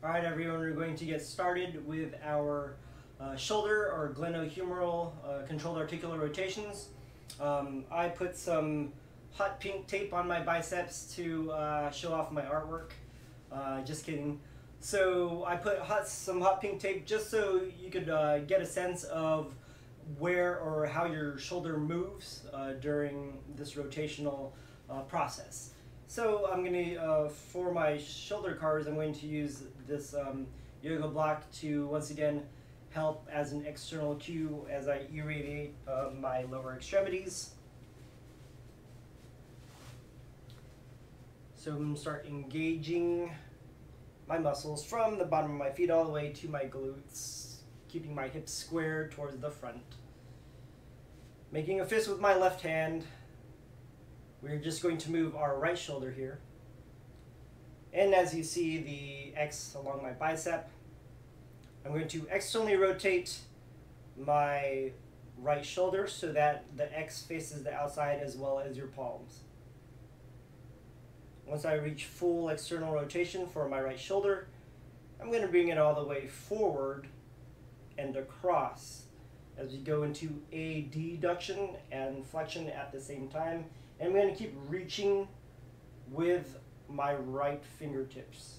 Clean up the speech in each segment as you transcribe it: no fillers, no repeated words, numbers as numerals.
Alright everyone, we're going to get started with our shoulder or glenohumeral controlled articular rotations. I put some hot pink tape on my biceps to show off my artwork. Just kidding. So I put some hot pink tape just so you could get a sense of where or how your shoulder moves during this rotational process. So I'm going to, for my shoulder cars, I'm going to use this yoga block to once again help as an external cue as I irradiate my lower extremities. So I'm going to start engaging my muscles from the bottom of my feet all the way to my glutes, keeping my hips square towards the front. Making a fist with my left hand. We're just going to move our right shoulder here. And as you see the X along my bicep, I'm going to externally rotate my right shoulder so that the X faces the outside as well as your palms. Once I reach full external rotation for my right shoulder, I'm going to bring it all the way forward and across as we go into adduction and flexion at the same time. And I'm going to keep reaching with my right fingertips.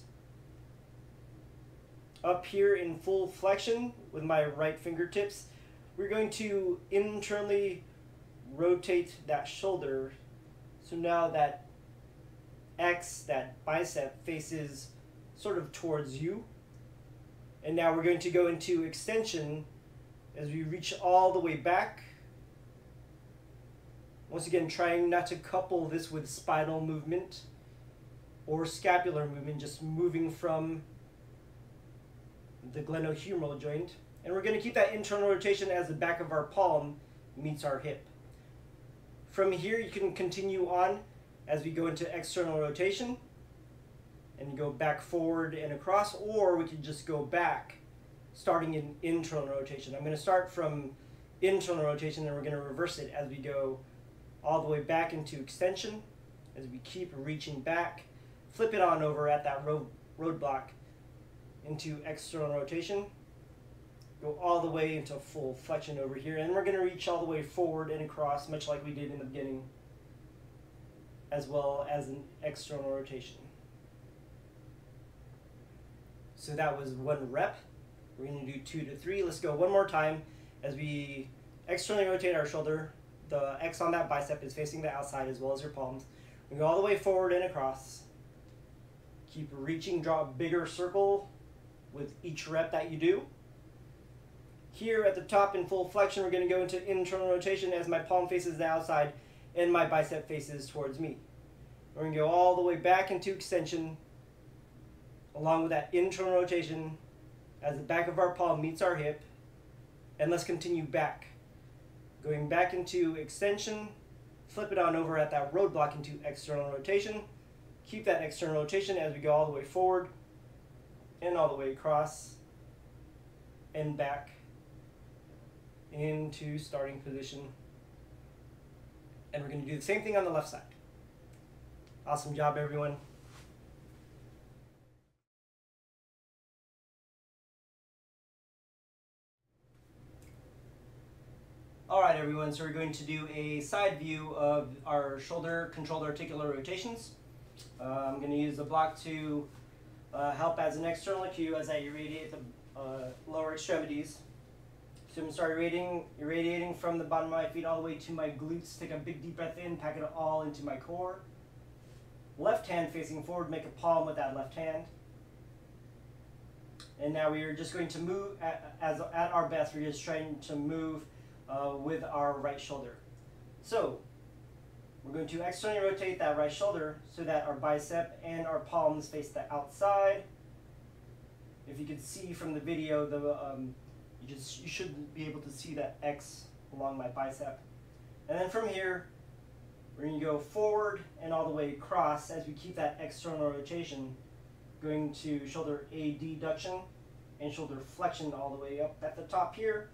Up here in full flexion with my right fingertips, we're going to internally rotate that shoulder. So now that X, that bicep, faces sort of towards you. And now we're going to go into extension as we reach all the way back. Once again, trying not to couple this with spinal movement or scapular movement, just moving from the glenohumeral joint. And we're going to keep that internal rotation as the back of our palm meets our hip. From here, you can continue on as we go into external rotation and go back forward and across, or we can just go back starting in internal rotation. I'm going to start from internal rotation and we're going to reverse it as we go all the way back into extension as we keep reaching back. Flip it on over at that roadblock into external rotation. Go all the way into full flexion over here, and we're going to reach all the way forward and across, much like we did in the beginning, as well as an external rotation. So that was 1 rep. We're going to do 2 to 3. Let's go one more time as we externally rotate our shoulder. The X on that bicep is facing the outside as well as your palms. We go all the way forward and across. Keep reaching, draw a bigger circle with each rep that you do. Here at the top in full flexion, we're going to go into internal rotation as my palm faces the outside and my bicep faces towards me. We're going to go all the way back into extension along with that internal rotation as the back of our palm meets our hip. And let's continue back. Going back into extension, flip it on over at that roadblock into external rotation. Keep that external rotation as we go all the way forward and all the way across and back into starting position. And we're going to do the same thing on the left side. Awesome job, everyone. Alright everyone, so we're going to do a side view of our shoulder controlled articular rotations. I'm going to use the block to help as an external cue as I irradiate the lower extremities. So I'm going to start irradiating from the bottom of my feet all the way to my glutes. Take a big deep breath in, pack it all into my core. Left hand facing forward, make a palm with that left hand. And now we are just going to move, at our best, we're just trying to move with our right shoulder. So we're going to externally rotate that right shoulder so that our bicep and our palms face the outside. If you can see from the video, you should be able to see that X along my bicep. And then from here, we're going to go forward and all the way across as we keep that external rotation, going to shoulder adduction and shoulder flexion all the way up at the top here.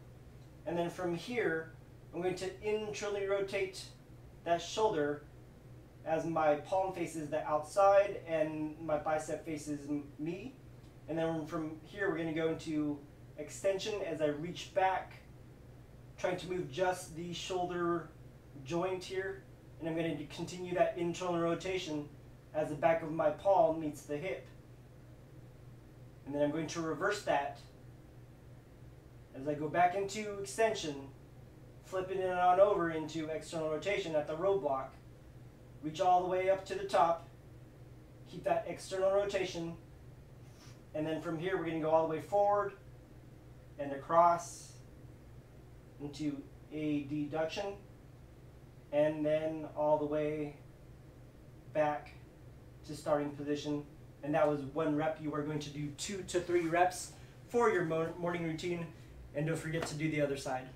And then from here, I'm going to internally rotate that shoulder as my palm faces the outside and my bicep faces me. And then from here, we're going to go into extension as I reach back, trying to move just the shoulder joint here. And I'm going to continue that internal rotation as the back of my palm meets the hip. And then I'm going to reverse that as I go back into extension, flipping it on over into external rotation at the roadblock. Reach all the way up to the top, keep that external rotation, and then from here we're going to go all the way forward and across into a deduction, and then all the way back to starting position. And that was 1 rep. You are going to do 2 to 3 reps for your morning routine, and don't forget to do the other side.